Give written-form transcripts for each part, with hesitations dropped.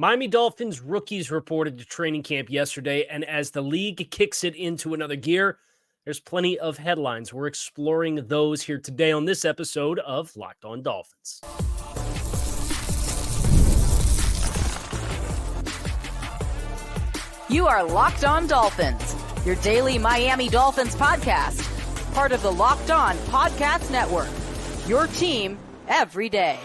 Miami Dolphins rookies reported to training camp yesterday, and as the league kicks it into another gear, there's plenty of headlines. We're exploring those here today on this episode of Locked On Dolphins. You are Locked On Dolphins, your daily Miami Dolphins podcast, part of the Locked On Podcast Network, your team every day.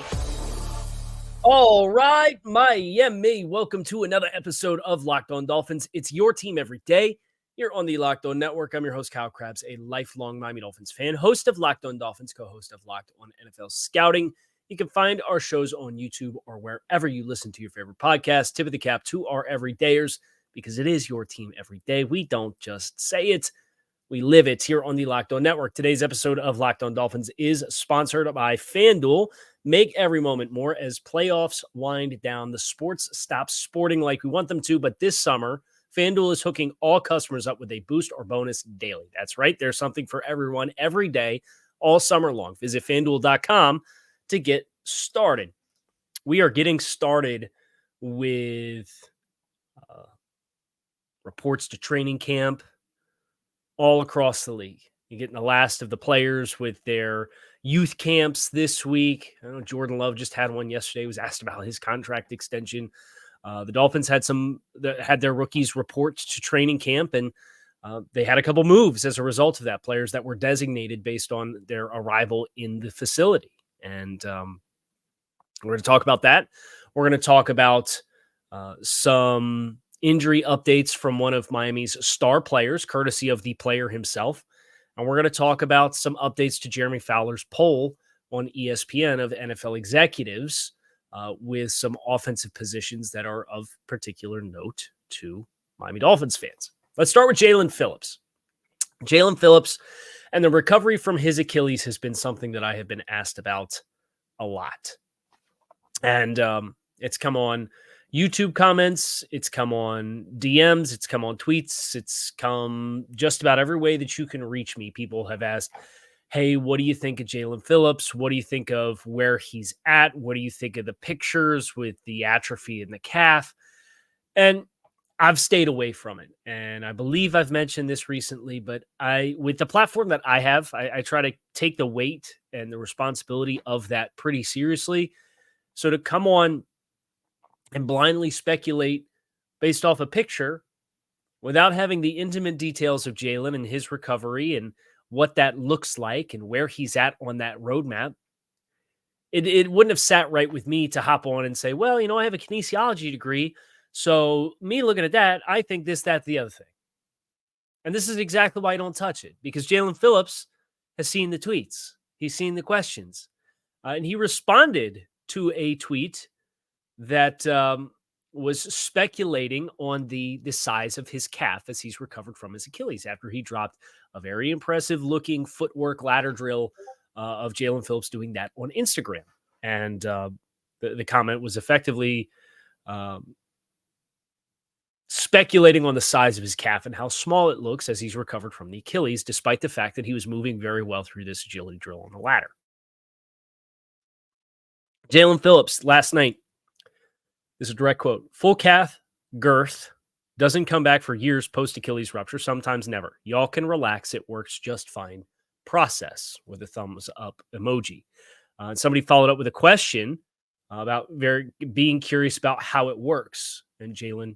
All right, Miami, welcome to another episode of Locked On Dolphins. It's your team every day. You're on the Locked On Network. I'm your host, Kyle Krabs, a lifelong Miami Dolphins fan, host of Locked On Dolphins, co-host of Locked On NFL Scouting. You can find our shows on YouTube or wherever you listen to your favorite podcast. Tip of the cap to our everydayers, because it is your team every day. We don't just say it, we live it here on the Locked On Network. Today's episode of Locked On Dolphins is sponsored by FanDuel. Make every moment more as playoffs wind down. The sports stop sporting like we want them to, but this summer, FanDuel is hooking all customers up with a boost or bonus daily. That's right. There's something for everyone every day, all summer long. Visit FanDuel.com to get started. We are getting started with reports to training camp all across the league. You're getting the last of the players with their youth camps this week. I know Jordan Love just had one yesterday. He was asked about his contract extension. The Dolphins had their rookies report to training camp, and they had a couple moves as a result of that, players that were designated based on their arrival in the facility. And we're going to talk about that. We're going to talk about some injury updates from one of Miami's star players, courtesy of the player himself. And we're going to talk about some updates to Jeremy Fowler's poll on ESPN of NFL executives with some offensive positions that are of particular note to Miami Dolphins fans. Let's start with Jaelan Phillips. Jaelan Phillips and the recovery from his Achilles has been something that I have been asked about a lot. And it's come on YouTube comments, it's come on DMs, it's come on tweets, it's come just about every way that you can reach me. People have asked, hey, what do you think of Jaelan Phillips? What do you think of where he's at? What do you think of the pictures with the atrophy in the calf? And I've stayed away from it. And I believe I've mentioned this recently, but with the platform that I have, I try to take the weight and the responsibility of that pretty seriously. So to come on and blindly speculate based off a picture without having the intimate details of Jaelan and his recovery and what that looks like and where he's at on that roadmap, it wouldn't have sat right with me to hop on and say, well, I have a kinesiology degree, so me looking at that, I think this, that, the other thing. And this is exactly why I don't touch it, because Jaelan Phillips has seen the tweets. He's seen the questions. And he responded to a tweet that was speculating on the size of his calf as he's recovered from his Achilles after he dropped a very impressive looking footwork ladder drill of Jaelan Phillips doing that on Instagram. And the comment was effectively speculating on the size of his calf and how small it looks as he's recovered from the Achilles, despite the fact that he was moving very well through this agility drill on the ladder. Jaelan Phillips last night, this is a direct quote, full calf girth, doesn't come back for years post-Achilles rupture, sometimes never. Y'all can relax. It works just fine. Process, with a thumbs up emoji. Somebody followed up with a question about being curious about how it works. And Jaelan,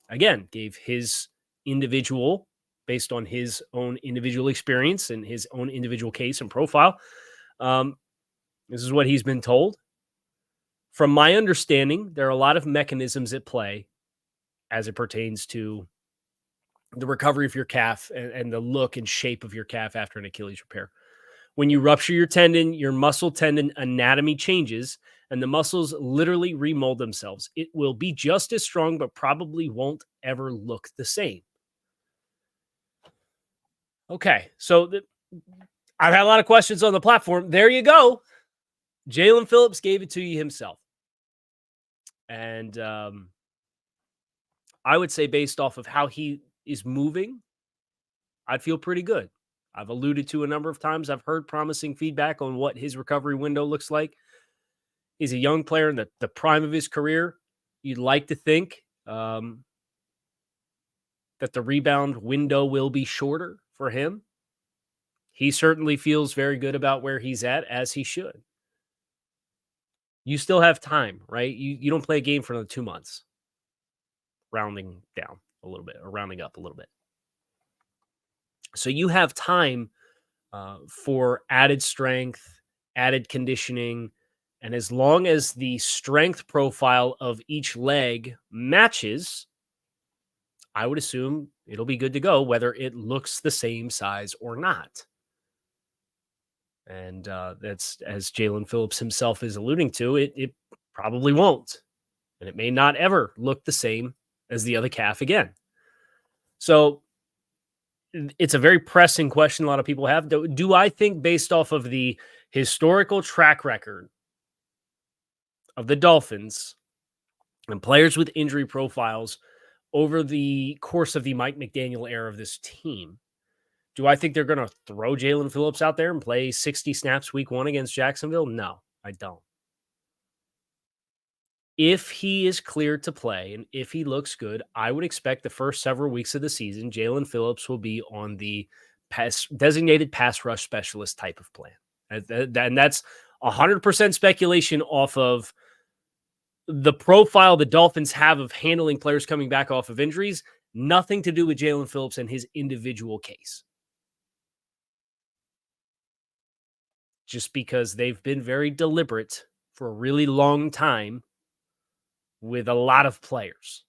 again, gave his individual, based on his own individual experience and his own individual case and profile. This is what he's been told. From my understanding, there are a lot of mechanisms at play as it pertains to the recovery of your calf and the look and shape of your calf after an Achilles repair. When you rupture your tendon, your muscle tendon anatomy changes, and the muscles literally remold themselves. It will be just as strong, but probably won't ever look the same. Okay, so I've had a lot of questions on the platform. There you go. Jaelan Phillips gave it to you himself. And I would say based off of how he is moving, I'd feel pretty good. I've alluded to a number of times. I've heard promising feedback on what his recovery window looks like. He's a young player in the prime of his career. you'd like to think that the rebound window will be shorter for him. He certainly feels very good about where he's at, as he should. You still have time, right? You don't play a game for another 2 months, rounding down a little bit or rounding up a little bit. So you have time for added strength, added conditioning. And as long as the strength profile of each leg matches, I would assume it'll be good to go, whether it looks the same size or not. And that's, as Jaelan Phillips himself is alluding to, it probably won't. And it may not ever look the same as the other calf again. So it's a very pressing question a lot of people have. Do I think, based off of the historical track record of the Dolphins and players with injury profiles over the course of the Mike McDaniel era of this team, do I think they're going to throw Jaelan Phillips out there and play 60 snaps week 1 against Jacksonville? No, I don't. If he is cleared to play and if he looks good, I would expect the first several weeks of the season, Jaelan Phillips will be on the designated pass rush specialist type of plan. And that's 100% speculation off of the profile the Dolphins have of handling players coming back off of injuries. Nothing to do with Jaelan Phillips and his individual case. Just because they've been very deliberate for a really long time with a lot of players.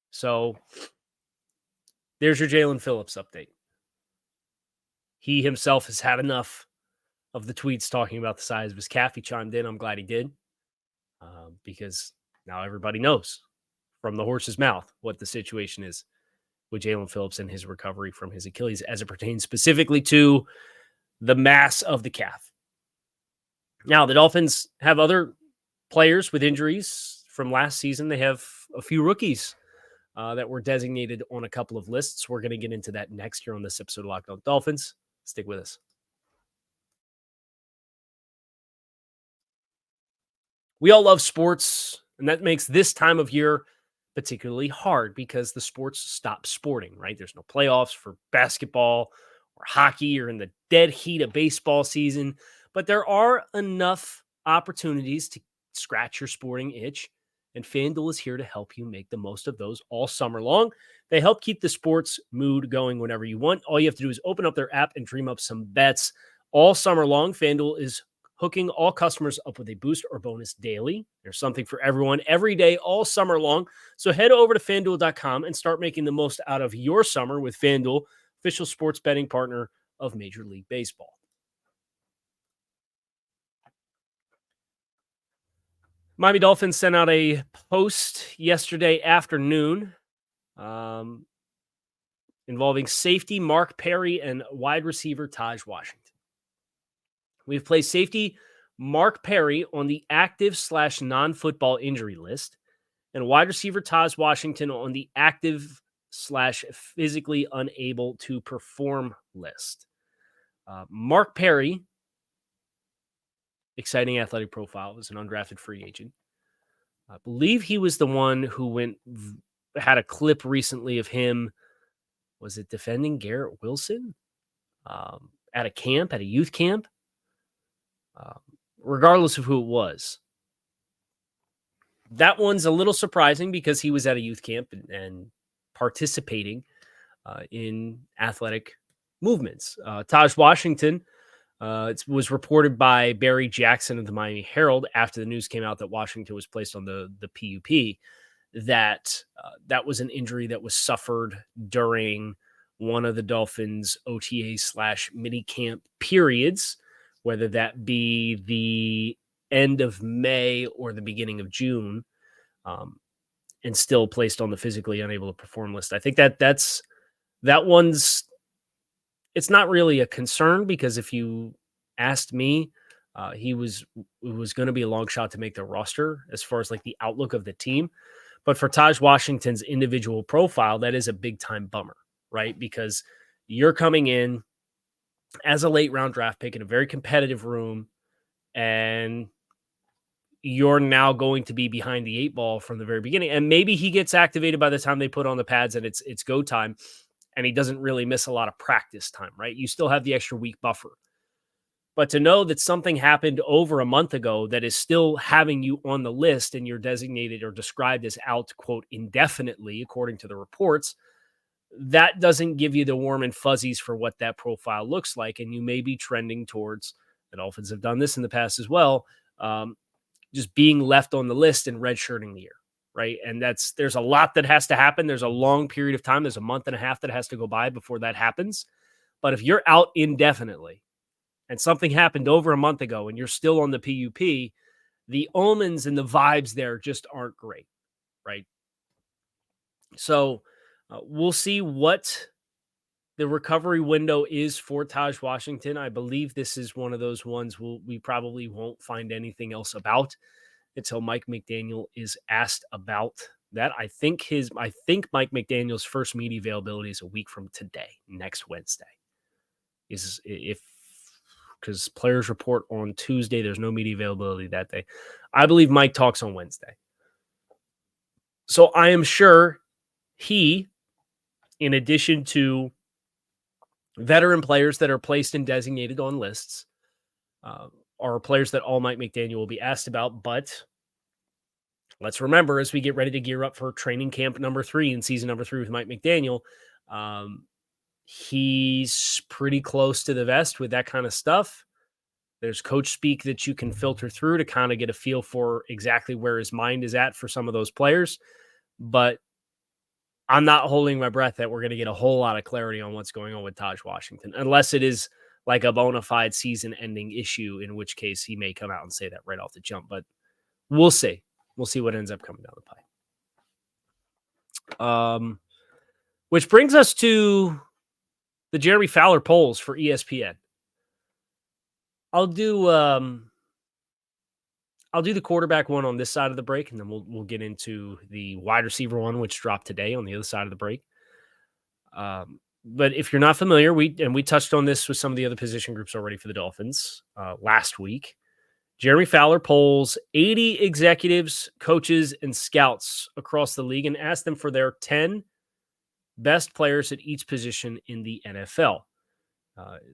So there's your Jaelan Phillips update. He himself has had enough of the tweets talking about the size of his calf. He chimed in. I'm glad he did, because now everybody knows from the horse's mouth what the situation is with Jaelan Phillips and his recovery from his Achilles as it pertains specifically to the mass of the calf. Now, the Dolphins have other players with injuries from last season. They have a few rookies that were designated on a couple of lists. We're going to get into that next year on this episode of Locked On Dolphins. Stick with us. We all love sports, and that makes this time of year particularly hard because the sports stop sporting, right? There's no playoffs for basketball or hockey or in the dead heat of baseball season, but there are enough opportunities to scratch your sporting itch, and FanDuel is here to help you make the most of those all summer long. They help keep the sports mood going whenever you want. All you have to do is open up their app and dream up some bets all summer long. FanDuel is hooking all customers up with a boost or bonus daily. There's something for everyone every day, all summer long. So head over to FanDuel.com and start making the most out of your summer with FanDuel, official sports betting partner of Major League Baseball. Miami Dolphins sent out a post yesterday afternoon involving safety Mark Perry and wide receiver Taj Washington. We've placed safety Mark Perry on the active/non-football injury list and wide receiver Taj Washington on the active/physically unable to perform list. Mark Perry, exciting athletic profile, was an undrafted free agent. I believe he was the one who had a clip recently of him. Was it defending Garrett Wilson at a youth camp? Regardless of who it was. That one's a little surprising because he was at a youth camp and participating in athletic movements. Taj Washington, it was reported by Barry Jackson of the Miami Herald after the news came out that Washington was placed on the PUP, that was an injury that was suffered during one of the Dolphins' OTA/mini camp periods, whether that be the end of May or the beginning of June, and still placed on the physically unable to perform list. I think that one's, it's not really a concern because if you asked me, it was going to be a long shot to make the roster as far as like the outlook of the team. But for Taj Washington's individual profile, that is a big time bummer, right? Because you're coming in as a late round draft pick in a very competitive room, and you're now going to be behind the 8 ball from the very beginning. And maybe he gets activated by the time they put on the pads and it's go time, and he doesn't really miss a lot of practice time, right? You still have the extra week buffer. But to know that something happened over a month ago that is still having you on the list and you're designated or described as out, quote, indefinitely, according to the reports, that doesn't give you the warm and fuzzies for what that profile looks like. And you may be trending towards, the Dolphins have done this in the past as well, just being left on the list and redshirting the year, right? And there's a lot that has to happen. There's a long period of time. There's a month and a half that has to go by before that happens. But if you're out indefinitely and something happened over a month ago and you're still on the PUP, the omens and the vibes there just aren't great, right? So we'll see what the recovery window is for Taj Washington. I believe this is one of those ones we probably won't find anything else about until Mike McDaniel is asked about that. I think Mike McDaniel's first media availability is a week from today, next Wednesday. Because players report on Tuesday, there's no media availability that day. I believe Mike talks on Wednesday. So I am sure he, in addition to veteran players that are placed and designated on lists, are players that all Mike McDaniel will be asked about. But let's remember, as we get ready to gear up for training camp number 3 and season number 3 with Mike McDaniel, he's pretty close to the vest with that kind of stuff. There's coach speak that you can filter through to kind of get a feel for exactly where his mind is at for some of those players. But I'm not holding my breath that we're going to get a whole lot of clarity on what's going on with Taj Washington, unless it is like a bona fide season-ending issue, in which case he may come out and say that right off the jump. But we'll see. We'll see what ends up coming down the pipe. Which brings us to the Jeremy Fowler polls for ESPN. I'll do the quarterback one on this side of the break, and then we'll get into the wide receiver one, which dropped today on the other side of the break. But if you're not familiar, we touched on this with some of the other position groups already for the Dolphins last week. Jeremy Fowler polls 80 executives, coaches, and scouts across the league and asked them for their 10 best players at each position in the NFL.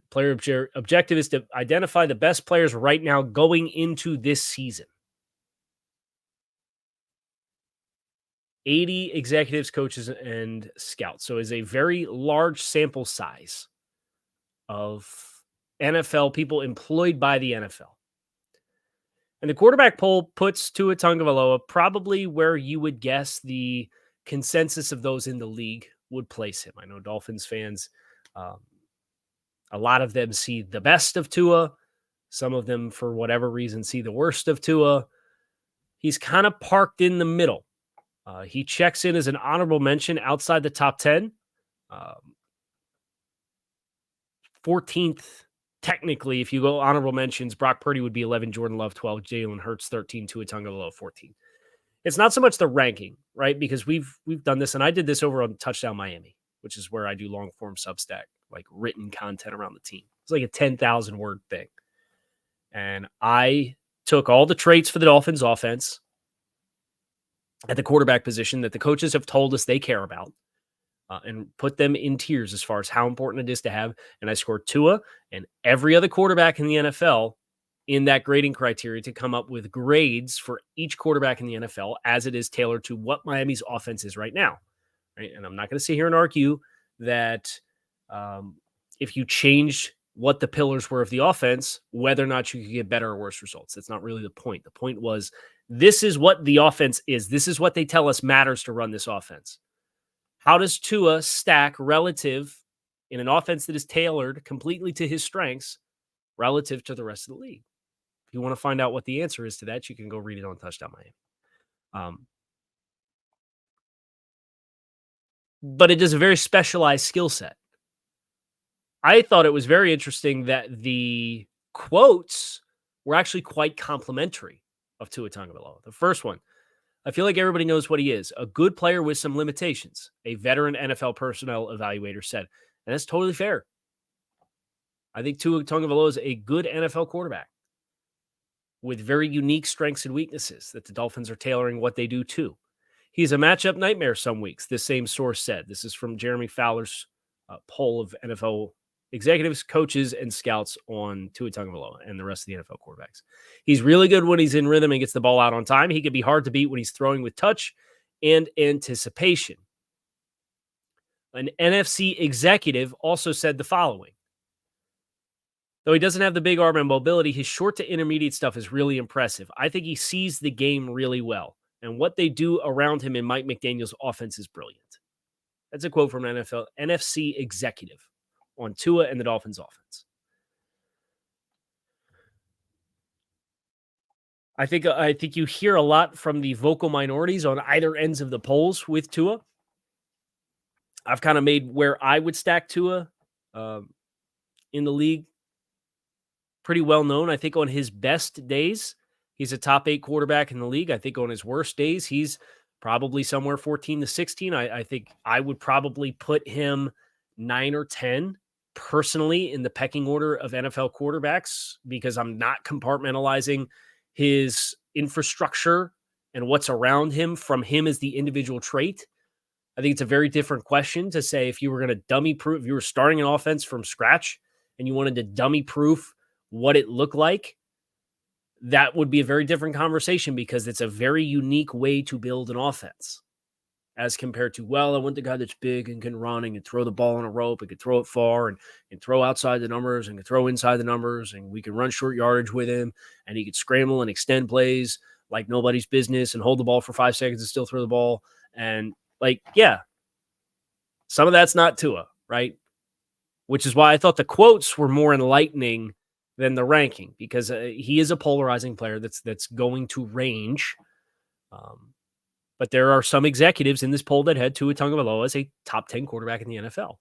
Player objective is to identify the best players right now going into this season. 80 executives, coaches, and scouts. So it's a very large sample size of NFL people employed by the NFL. And the quarterback poll puts Tua Tagovailoa probably where you would guess the consensus of those in the league would place him. I know Dolphins fans, a lot of them see the best of Tua. Some of them, for whatever reason, see the worst of Tua. He's kind of parked in the middle. He checks in as an honorable mention outside the top 10. 14th, technically, if you go honorable mentions, Brock Purdy would be 11, Jordan Love 12, Jalen Hurts 13, Tua Tagovailoa 14. It's not so much the ranking, right? Because we've done this, and I did this over on Touchdown Miami, which is where I do long form Substack, like written content around the team. It's like a 10,000 word thing. And I took all the traits for the Dolphins offense at the quarterback position that the coaches have told us they care about, and put them in tiers as far as how important it is to have. And I scored Tua and every other quarterback in the NFL in that grading criteria to come up with grades for each quarterback in the NFL as it is tailored to what Miami's offense is right now. Right? And I'm not going to sit here and argue that if you changed what the pillars were of the offense, whether or not you could get better or worse results. That's not really the point. The point was, this is what the offense is. This is what they tell us matters to run this offense. How does Tua stack relative in an offense that is tailored completely to his strengths relative to the rest of the league? If you want to find out what the answer is to that, you can go read it on Touchdown Miami. But it is a very specialized skill set. I thought it was very interesting that the quotes were actually quite complimentary of Tua Tagovailoa. The first one, I feel like everybody knows what he is. A good player with some limitations, a veteran NFL personnel evaluator said. And that's totally fair. I think Tua Tagovailoa is a good NFL quarterback. with very unique strengths and weaknesses that the Dolphins are tailoring what they do to. He's a matchup nightmare some weeks, this same source said. This is from Jeremy Fowler's poll of NFL executives, coaches, and scouts on Tua Tagovailoa and the rest of the NFL quarterbacks. He's really good when he's in rhythm and gets the ball out on time. He can be hard to beat when he's throwing with touch and anticipation. An NFC executive also said the following. Though he doesn't have the big arm and mobility, his short to intermediate stuff is really impressive. I think he sees the game really well. And what they do around him in Mike McDaniel's offense is brilliant. That's a quote from an NFC executive on Tua and the Dolphins offense. I think you hear a lot from the vocal minorities on either ends of the polls with Tua. I've kind of made where I would stack Tua in the league pretty well known. I think on his best days, he's a top 8 quarterback in the league. I think on his worst days, he's probably somewhere 14 to 16. I think I would probably put him 9 or 10 personally in the pecking order of NFL quarterbacks because I'm not compartmentalizing his infrastructure and what's around him from him as the individual trait. I think it's a very different question to say if you were going to dummy proof, if you were starting an offense from scratch and you wanted to dummy proof what it looked like, that would be a very different conversation because it's a very unique way to build an offense as compared to, well, I want the guy that's big and can run and can throw the ball on a rope and can throw it far and throw outside the numbers and can throw inside the numbers and we can run short yardage with him and he could scramble and extend plays like nobody's business and hold the ball for 5 seconds and still throw the ball. And some of that's not Tua, right? Which is why I thought the quotes were more enlightening than the ranking because he is a polarizing player that's going to range. But there are some executives in this poll that had Tua Tagovailoa as a top 10 quarterback in the NFL.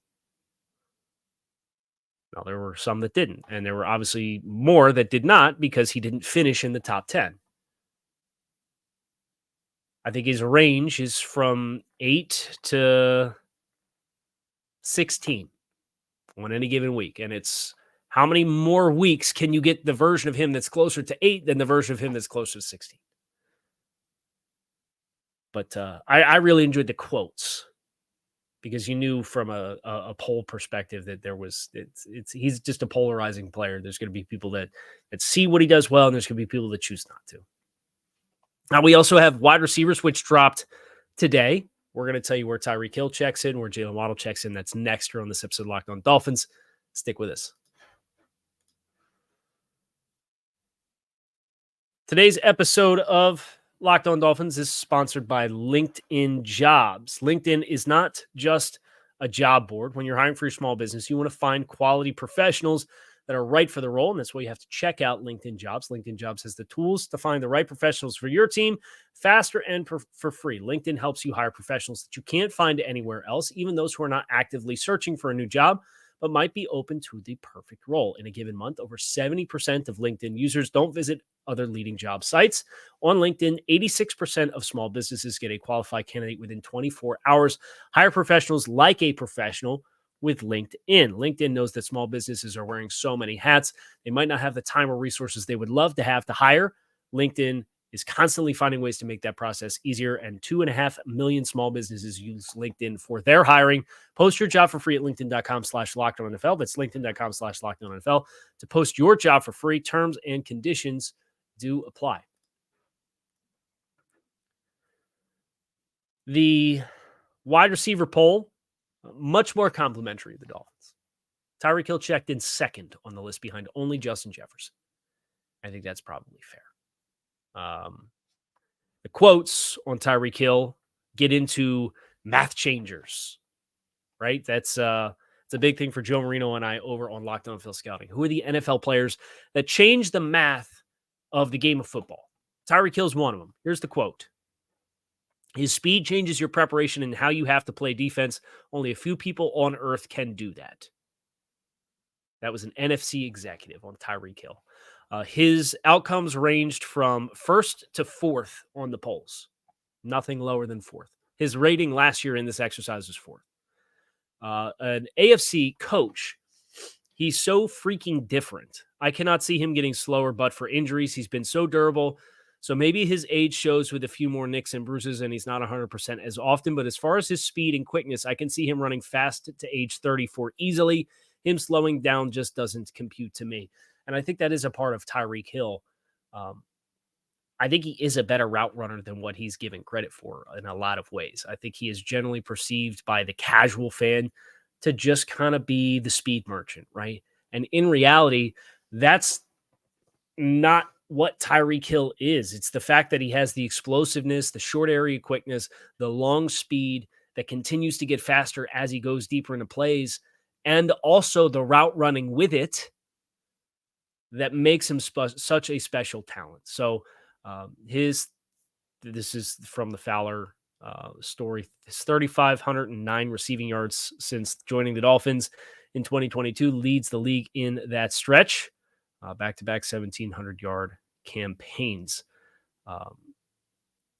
Now, there were some that didn't, and there were obviously more that did not because he didn't finish in the top 10. I think his range is from 8 to 16 on any given week, and it's how many more weeks can you get the version of him that's closer to 8 than the version of him that's closer to 16? But I really enjoyed the quotes because you knew from a poll perspective that he's just a polarizing player. There's going to be people that see what he does well, and there's going to be people that choose not to. Now, we also have wide receivers, which dropped today. We're going to tell you where Tyreek Hill checks in, where Jalen Waddle checks in. That's next here on this episode of Locked On Dolphins. Stick with us. Today's episode of Locked On Dolphins is sponsored by LinkedIn Jobs. LinkedIn is not just a job board. When you're hiring for your small business, you want to find quality professionals that are right for the role, and that's why you have to check out LinkedIn Jobs. LinkedIn Jobs has the tools to find the right professionals for your team faster and for free. LinkedIn helps you hire professionals that you can't find anywhere else, even those who are not actively searching for a new job, but might be open to the perfect role. In a given month, over 70% of LinkedIn users don't visit other leading job sites. On LinkedIn, 86% of small businesses get a qualified candidate within 24 hours. Hire professionals like a professional with LinkedIn. LinkedIn knows that small businesses are wearing so many hats. They might not have the time or resources they would love to have to hire. LinkedIn is constantly finding ways to make that process easier, and 2.5 million small businesses use LinkedIn for their hiring. Post your job for free at linkedin.com/LockedOnNFL. That's linkedin.com/LockedOnNFL to post your job for free. Terms and conditions do apply. The wide receiver poll, much more complimentary of the Dolphins. Tyreek Hill checked in second on the list behind only Justin Jefferson. I think that's probably fair. The quotes on Tyreek Hill get into math changers, right? It's a big thing for Joe Marino and I over on Locked On Phil Scouting. Who are the NFL players that change the math of the game of football? Tyreek Hill's one of them. Here's the quote. His speed changes your preparation and how you have to play defense. Only a few people on earth can do that. That was an NFC executive on Tyreek Hill. His outcomes ranged from first to fourth on the polls. Nothing lower than fourth. His rating last year in this exercise was fourth. An AFC coach He's so freaking different. I cannot see him getting slower, but for injuries, he's been so durable. So maybe his age shows with a few more nicks and bruises, and he's not 100% as often. But as far as his speed and quickness, I can see him running fast to age 34 easily. Him slowing down just doesn't compute to me. And I think that is a part of Tyreek Hill. I think he is a better route runner than what he's given credit for in a lot of ways. I think he is generally perceived by the casual fan to just kind of be the speed merchant, right? And in reality, that's not what Tyreek Hill is. It's the fact that he has the explosiveness, the short area quickness, the long speed that continues to get faster as he goes deeper into plays, and also the route running with it that makes him such a special talent. So this is from the Fowler story. His 3,509 receiving yards since joining the Dolphins in 2022 leads the league in that stretch. Back-to-back 1,700-yard campaigns.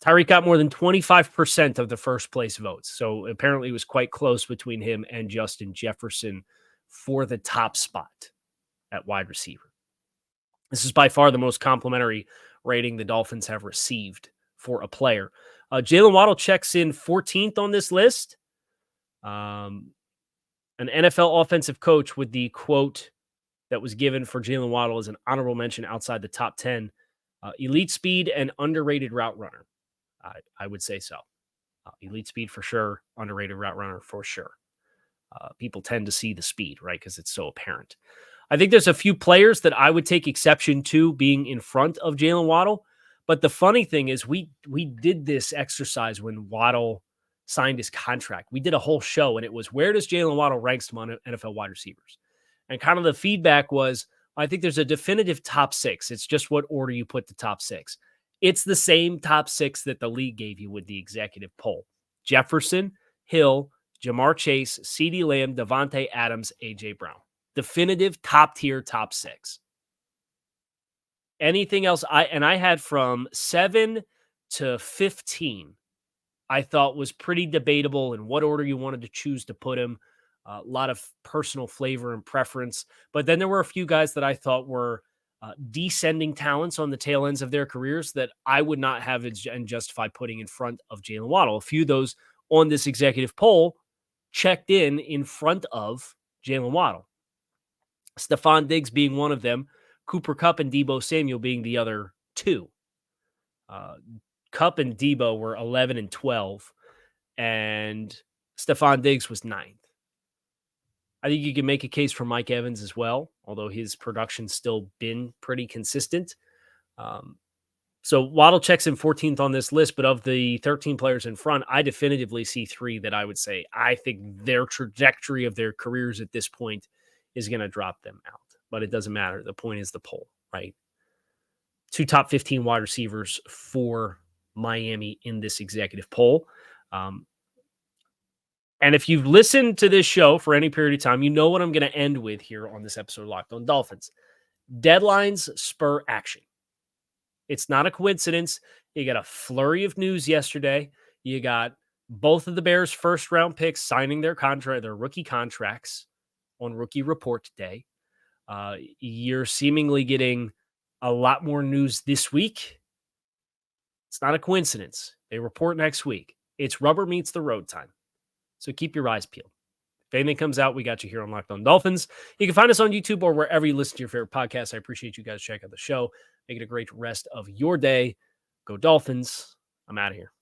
Tyreek got more than 25% of the first-place votes, so apparently it was quite close between him and Justin Jefferson for the top spot at wide receiver. This is by far the most complimentary rating the Dolphins have received for a player. Jalen Waddle checks in 14th on this list. An NFL offensive coach with the quote that was given for Jalen Waddle as an honorable mention outside the top 10. Elite speed and underrated route runner. I would say so. Elite speed for sure. Underrated route runner for sure. People tend to see the speed, right? Because it's so apparent. I think there's a few players that I would take exception to being in front of Jalen Waddle. But the funny thing is we did this exercise when Waddle signed his contract. We did a whole show, and it was, where does Jalen Waddle rank among NFL wide receivers? And kind of the feedback was, I think there's a definitive top six. It's just what order you put the top six. It's the same top six that the league gave you with the executive poll. Jefferson, Hill, Jamar Chase, CeeDee Lamb, Devontae Adams, A.J. Brown. Definitive top tier, top six. Anything else, I had from 7 to 15, I thought was pretty debatable in what order you wanted to choose to put him. A lot of personal flavor and preference. But then there were a few guys that I thought were descending talents on the tail ends of their careers that I would not have and justify putting in front of Jalen Waddle. A few of those on this executive poll checked in front of Jalen Waddle. Stephon Diggs being one of them, Cooper Kupp and Deebo Samuel being the other two. Kupp and Deebo were 11 and 12, and Stephon Diggs was 9th. I think you can make a case for Mike Evans as well, although his production's still been pretty consistent. So Waddle checks in 14th on this list, but of the 13 players in front, I definitively see 3 that I would say I think their trajectory of their careers at this point is going to drop them out. But it doesn't matter. The point is the poll, right? 2 top 15 wide receivers for Miami in this executive poll. And if you've listened to this show for any period of time, you know what I'm going to end with here on this episode of Locked On Dolphins. Deadlines spur action. It's not a coincidence. You got a flurry of news yesterday. You got both of the Bears' first-round picks signing their rookie contracts on Rookie Report Day. You're seemingly getting a lot more news this week. It's not a coincidence. They report next week. It's rubber meets the road time. So keep your eyes peeled. If anything comes out, we got you here on Locked On Dolphins. You can find us on YouTube or wherever you listen to your favorite podcasts. I appreciate you guys checking out the show. Make it a great rest of your day. Go Dolphins. I'm out of here.